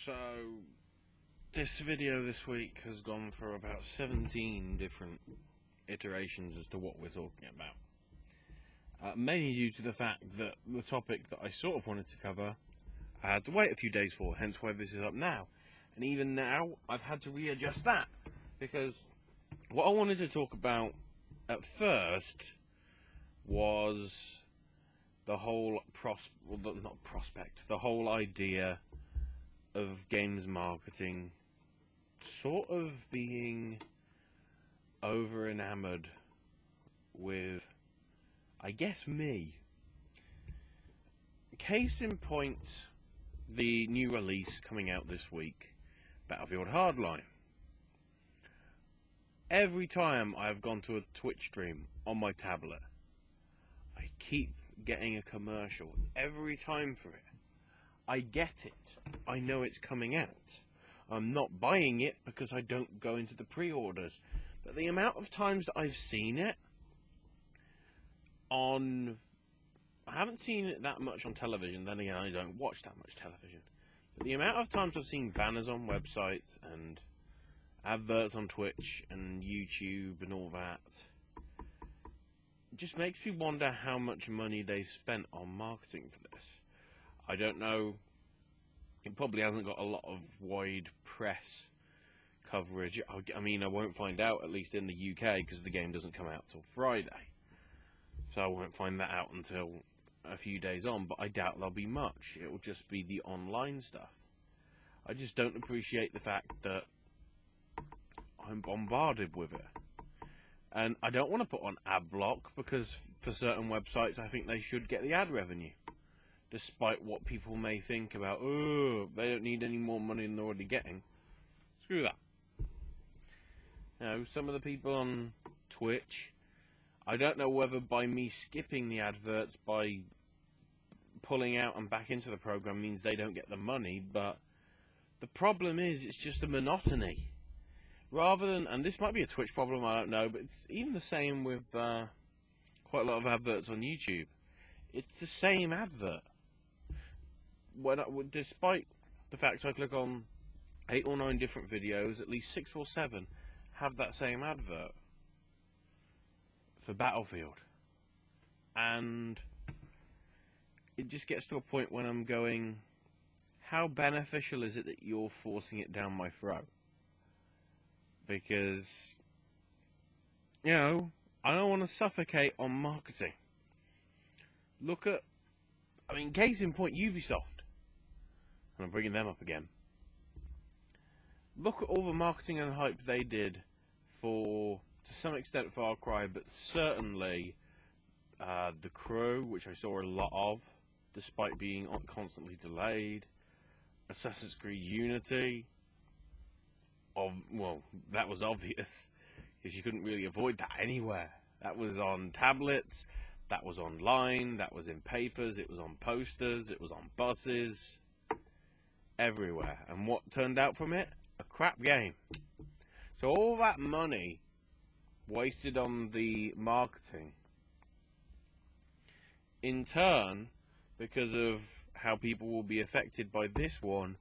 So, this video this week has gone for about 17 different iterations as to what we're talking about. Mainly due to the fact that the topic that I sort of wanted to cover, I had to wait a few days for, hence why this is up now. And even now, I've had to readjust that, because what I wanted to talk about at first was the whole the whole idea of games marketing sort of being over enamored with, I guess, me. Case in point, the new release coming out this week, Battlefield Hardline. Every time I've gone to a Twitch stream on my tablet, I keep getting a commercial every time for it. I get it. I know it's coming out. I'm not buying it because I don't go into the pre-orders. But the amount of times that I've seen it on... I haven't seen it that much on television. Then again, I don't watch that much television. But the amount of times I've seen banners on websites and adverts on Twitch and YouTube and all that, it just makes me wonder how much money they spent on marketing for this. I don't know. It probably hasn't got a lot of wide press coverage. I mean, I won't find out, at least in the UK, because the game doesn't come out till Friday. So I won't find that out until a few days on, but I doubt there'll be much. It will just be the online stuff. I just don't appreciate the fact that I'm bombarded with it. And I don't want to put on ad block, because for certain websites I think they should get the ad revenue. Despite what people may think about, oh, they don't need any more money than they're already getting. Screw that. You know, some of the people on Twitch, I don't know whether by me skipping the adverts, by pulling out and back into the program, means they don't get the money, but the problem is, it's just a monotony. Rather than, and this might be a Twitch problem, I don't know, but it's even the same with quite a lot of adverts on YouTube. It's the same advert. Despite the fact I click on 8 or 9 different videos, at least 6 or 7 have that same advert for Battlefield. And it just gets to a point when I'm going, how beneficial is it that you're forcing it down my throat? Because, you know, I don't want to suffocate on marketing. Look at, I mean, case in point, Ubisoft. And I'm bringing them up again. Look at all the marketing and hype they did for, to some extent, Far Cry, but certainly The Crew, which I saw a lot of, despite being constantly delayed. Assassin's Creed Unity. Well, that was obvious, because you couldn't really avoid that anywhere. That was on tablets, that was online, that was in papers, it was on posters, it was on buses, everywhere. And what turned out from it? A crap game. So all that money wasted on the marketing, in turn, because of how people will be affected by this one,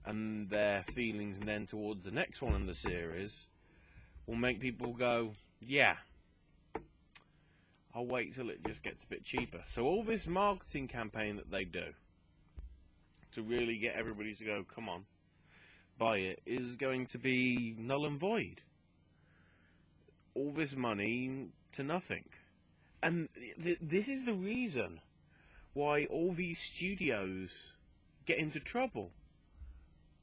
and their feelings and then towards the next one in the series, will make people go, yeah, I'll wait till it just gets a bit cheaper. So all this marketing campaign that they do to really get everybody to go, come on, buy it, is going to be null and void. All this money to nothing. And this is the reason why all these studios get into trouble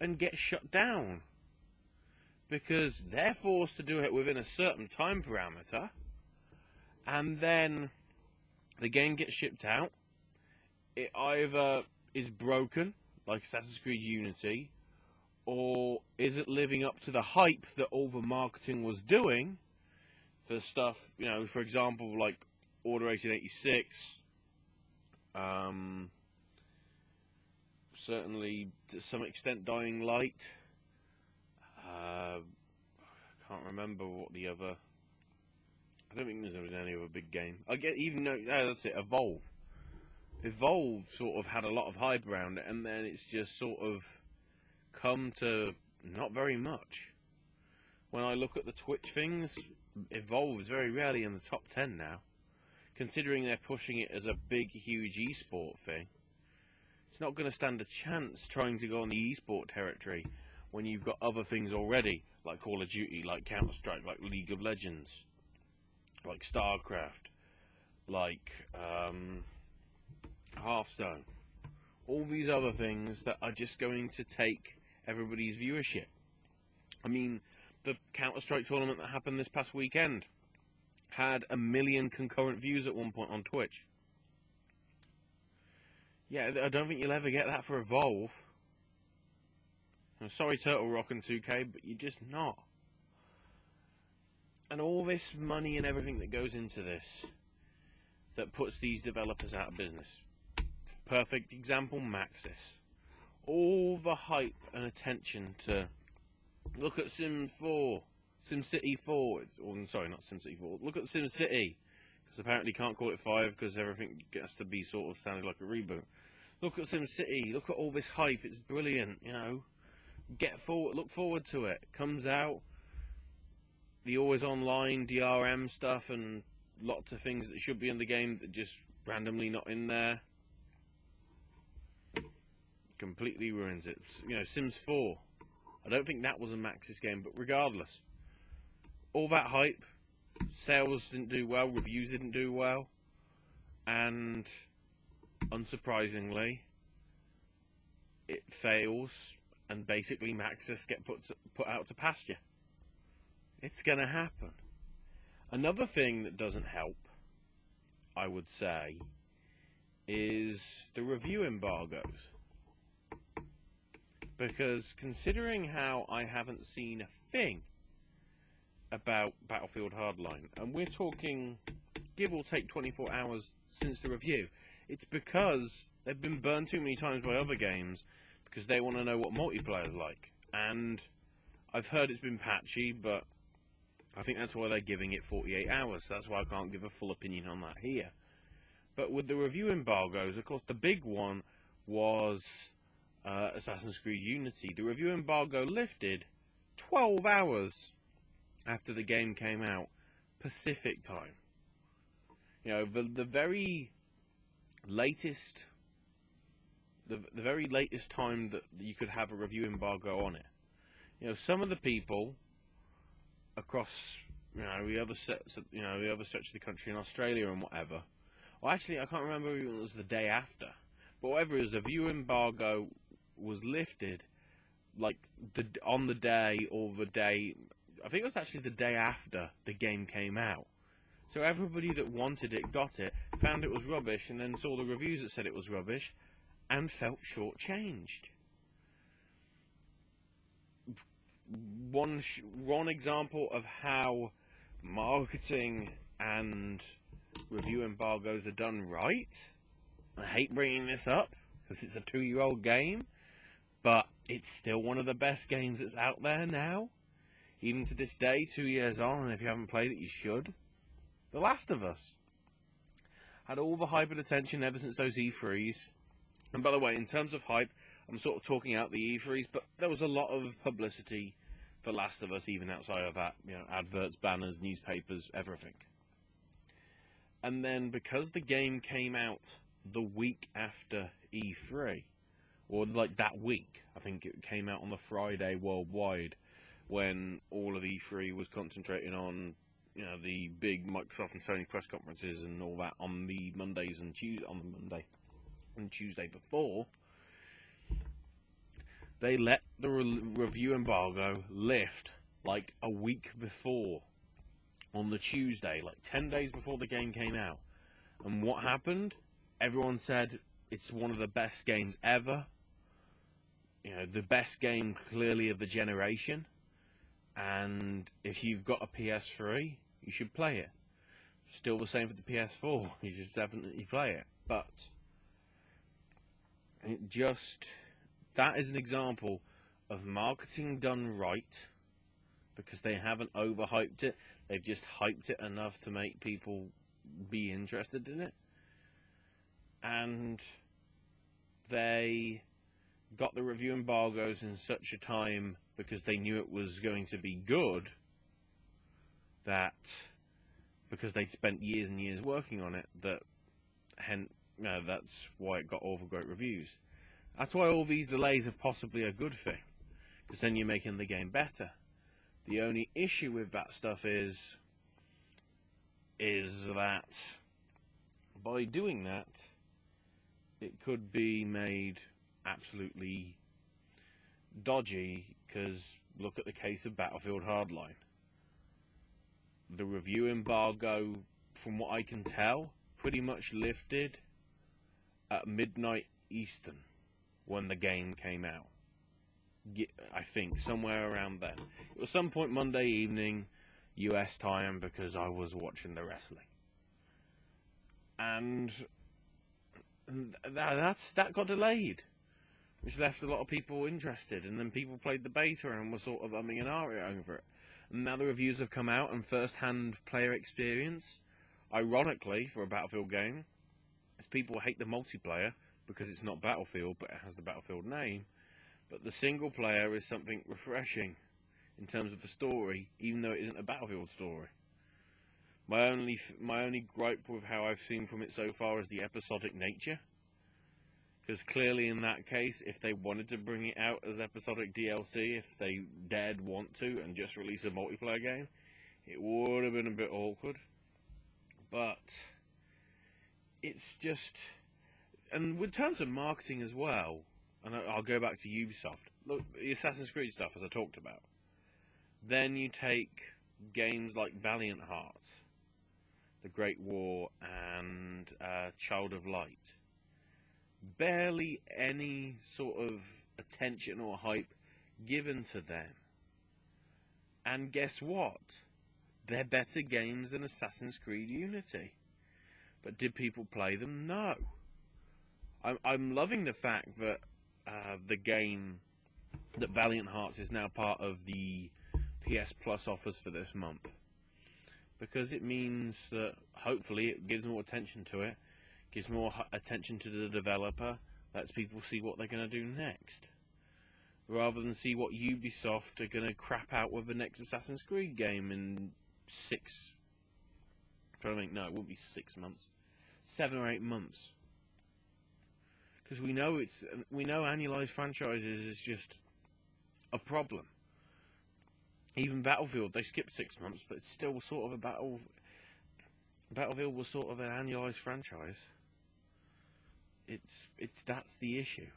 and get shut down, because they're forced to do it within a certain time parameter, and then the game gets shipped out. It either is broken, like Assassin's Creed Unity, or isn't living up to the hype that all the marketing was doing for stuff, you know, for example, like Order 1886, certainly to some extent Dying Light. Can't remember what the other. I don't think there's been any other big game. I get even though that's it. Evolve. Evolve sort of had a lot of hype around it, and then it's just sort of come to not very much. When I look at the Twitch things, Evolve is very rarely in the top 10 now. Considering they're pushing it as a big, huge esport thing, it's not going to stand a chance trying to go on the esport territory when you've got other things already, like Call of Duty, like Counter-Strike, like League of Legends, like StarCraft, like Hearthstone. All these other things that are just going to take everybody's viewership. I mean, the Counter-Strike tournament that happened this past weekend had 1 million concurrent views at one point on Twitch. Yeah, I don't think you'll ever get that for Evolve. I'm sorry, Turtle Rock and 2K, but you're just not. And all this money and everything that goes into this that puts these developers out of business. Perfect example, Maxis. All the hype and attention to look at SimCity 4. Sorry, not SimCity 4. Look at SimCity. Because apparently you can't call it 5 because everything has to be sort of sounded like a reboot. Look at SimCity. Look at all this hype. It's brilliant, you know. Look forward to it. Comes out. The always online DRM stuff and lots of things that should be in the game that just randomly not in there. Completely ruins it. You know, Sims 4. I don't think that was a Maxis game, but regardless. All that hype. Sales didn't do well. Reviews didn't do well. And unsurprisingly, it fails. And basically Maxis get put out to pasture. It's going to happen. Another thing that doesn't help, I would say, is the review embargoes. Because considering how I haven't seen a thing about Battlefield Hardline, and we're talking give or take 24 hours since the review, it's because they've been burned too many times by other games because they want to know what multiplayer's like. And I've heard it's been patchy, but I think that's why they're giving it 48 hours. So that's why I can't give a full opinion on that here. But with the review embargoes, of course, the big one was Assassin's Creed Unity. The review embargo lifted 12 hours after the game came out, Pacific time. You know, the very latest, the very latest time that you could have a review embargo on it. You know, some of the people across, you know, the other sets of the country in Australia and whatever. Well, actually, I can't remember if it was the day after, but whatever it was, the review embargo was lifted, like on the day or the day. I think it was actually the day after the game came out. So everybody that wanted it got it, found it was rubbish, and then saw the reviews that said it was rubbish, and felt shortchanged. One example of how marketing and review embargoes are done right. I hate bringing this up because it's a 2-year-old game, but it's still one of the best games that's out there now. Even to this day, 2 years on, and if you haven't played it, you should. The Last of Us had all the hype and attention ever since those E3s. And by the way, in terms of hype, I'm sort of talking out the E3s, but there was a lot of publicity for Last of Us, even outside of that. You know, adverts, banners, newspapers, everything. And then because the game came out the week after E3, or like that week, I think it came out on the Friday worldwide, when all of E3 was concentrating on, you know, the big Microsoft and Sony press conferences and all that on the Mondays and Tuesday before, they let the review embargo lift like a week before, on the Tuesday, like 10 days before the game came out. And what happened? Everyone said it's one of the best games ever. You know, the best game clearly of the generation. And if you've got a PS3, you should play it. Still the same for the PS4. You should definitely play it. But that is an example of marketing done right, because they haven't overhyped it. They've just hyped it enough to make people be interested in it. And they got the review embargoes in such a time because they knew it was going to be good, that because they'd spent years and years working on it, that's why it got all the great reviews. That's why all these delays are possibly a good thing, because then you're making the game better. The only issue with that stuff is that by doing that, it could be made absolutely dodgy, because look at the case of Battlefield Hardline. The review embargo, from what I can tell, pretty much lifted at midnight Eastern when the game came out. I think somewhere around then. It was some point Monday evening, US time, because I was watching the wrestling. And that got delayed, which left a lot of people interested, and then people played the beta and were sort of umming and ahhing over it. And now the reviews have come out, and first-hand player experience, ironically, for a Battlefield game, is people hate the multiplayer because it's not Battlefield, but it has the Battlefield name. But the single player is something refreshing in terms of the story, even though it isn't a Battlefield story. My only gripe with how I've seen from it so far is the episodic nature. Because clearly in that case, if they wanted to bring it out as episodic DLC, if they dared want to, and just release a multiplayer game, it would have been a bit awkward. But it's just... And in terms of marketing as well, and I'll go back to Ubisoft. Look, the Assassin's Creed stuff, as I talked about. Then you take games like Valiant Hearts, The Great War, and Child of Light. Barely any sort of attention or hype given to them. And guess what? They're better games than Assassin's Creed Unity. But did people play them? No. I'm loving the fact that the game, that Valiant Hearts is now part of the PS Plus offers for this month. Because it means that hopefully it gives more attention to it, gives more attention to the developer, lets people see what they're going to do next. Rather than see what Ubisoft are going to crap out with the next Assassin's Creed game in 6... I'm trying to think, no, it wouldn't be 6 months. 7 or 8 months. Because we know annualized franchises is just a problem. Even Battlefield, they skipped 6 months, but it's still sort of a Battlefield was sort of an annualized franchise. That's the issue.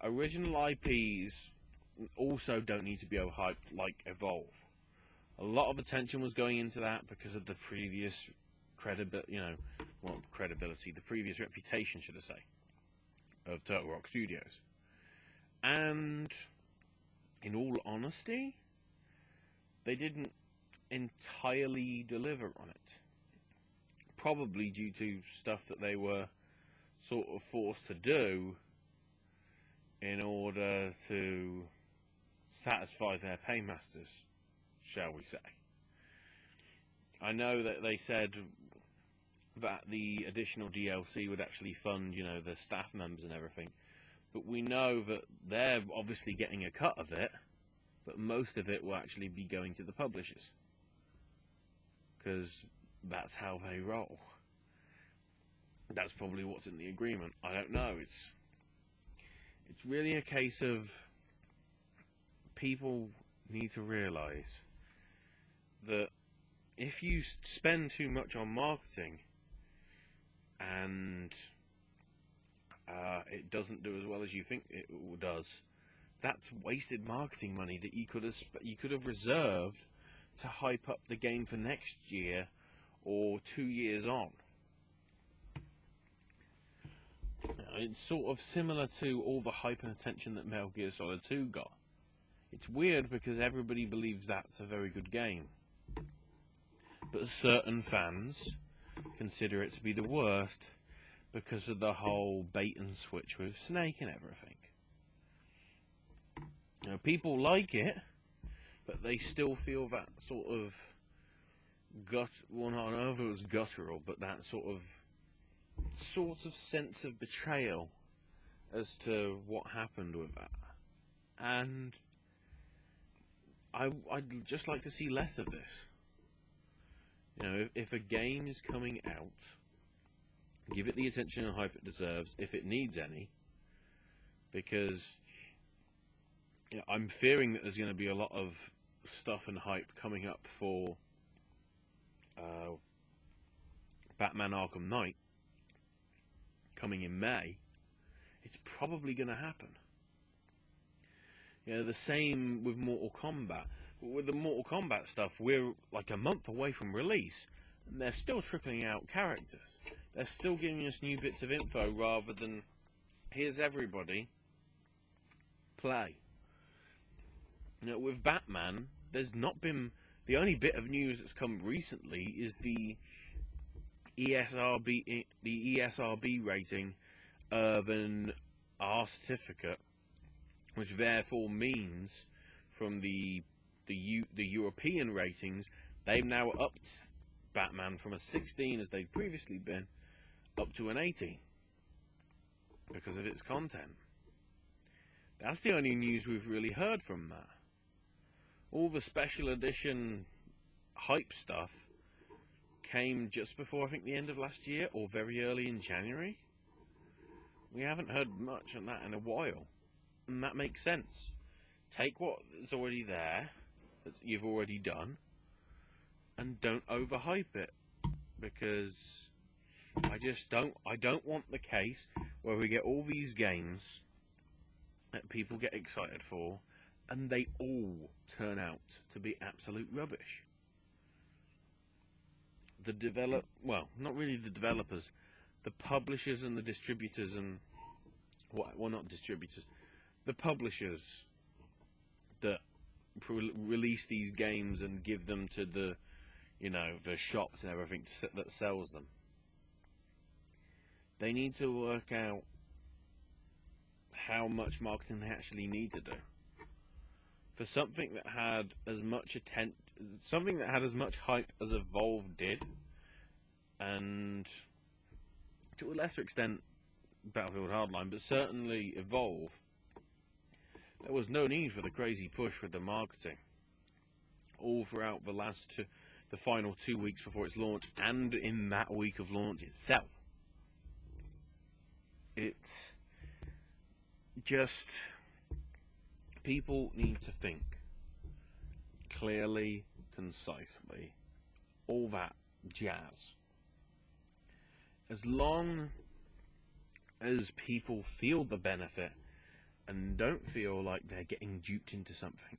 Original IPs also don't need to be overhyped like Evolve. A lot of attention was going into that because of the previous credibility, the previous reputation, should I say, of Turtle Rock Studios. And in all honesty, they didn't entirely deliver on it. Probably due to stuff that they were sort of forced to do in order to satisfy their paymasters, shall we say. I know that they said that the additional DLC would actually fund, the staff members and everything. But we know that they're obviously getting a cut of it, but most of it will actually be going to the publishers. Because that's how they roll. That's probably what's in the agreement. I don't know. It's really a case of people need to realise that if you spend too much on marketing and it doesn't do as well as you think it does, that's wasted marketing money that you could have reserved to hype up the game for next year or 2 years on. It's sort of similar to all the hype and attention that Metal Gear Solid 2 got. It's weird because everybody believes that's a very good game, but certain fans consider it to be the worst because of the whole bait and switch with Snake and everything. People like it, but they still feel that sort of well, I don't know if it was guttural, but that sort of sense of betrayal as to what happened with that. And I'd just like to see less of this. You know, if a game is coming out, give it the attention and hype it deserves, if it needs any, because I'm fearing that there's going to be a lot of stuff and hype coming up for Batman Arkham Knight coming in May. It's probably going to happen. The same with Mortal Kombat. With the Mortal Kombat stuff, we're like a month away from release, and they're still trickling out characters. They're still giving us new bits of info rather than, here's everybody, play. With Batman, there's not been... The only bit of news that's come recently is the ESRB rating of an R certificate, which therefore means from the European ratings, they've now upped Batman from a 16, as they'd previously been, up to an 18 because of its content. That's the only news we've really heard from that. All the special edition hype stuff came just before, I think, the end of last year, or very early in January. We haven't heard much on that in a while, and that makes sense. Take what's already there, that you've already done, and don't overhype it, because I don't want the case where we get all these games that people get excited for, and they all turn out to be absolute rubbish. Well, not really the developers, the publishers and the distributors and, well, not distributors, the publishers that release these games and give them to the, the shops and everything that sells them. They need to work out how much marketing they actually need to do. For something that had as much hype as Evolve did, and to a lesser extent Battlefield Hardline, but certainly Evolve, there was no need for the crazy push with the marketing all throughout the final 2 weeks before its launch, and in that week of launch itself. It's just, people need to think clearly, concisely, all that jazz. As long as people feel the benefit and don't feel like they're getting duped into something,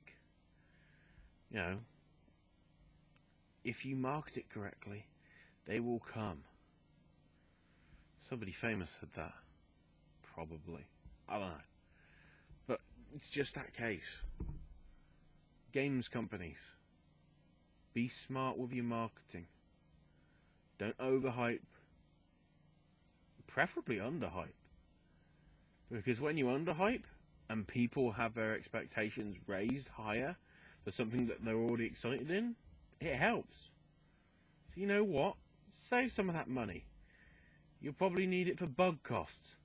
if you market it correctly, they will come. Somebody famous said that. Probably. I don't know. But it's just that case. Games companies, be smart with your marketing. Don't overhype. Preferably underhype. Because when you underhype and people have their expectations raised higher for something that they're already excited in, it helps. So you know what? Save some of that money. You'll probably need it for bug costs.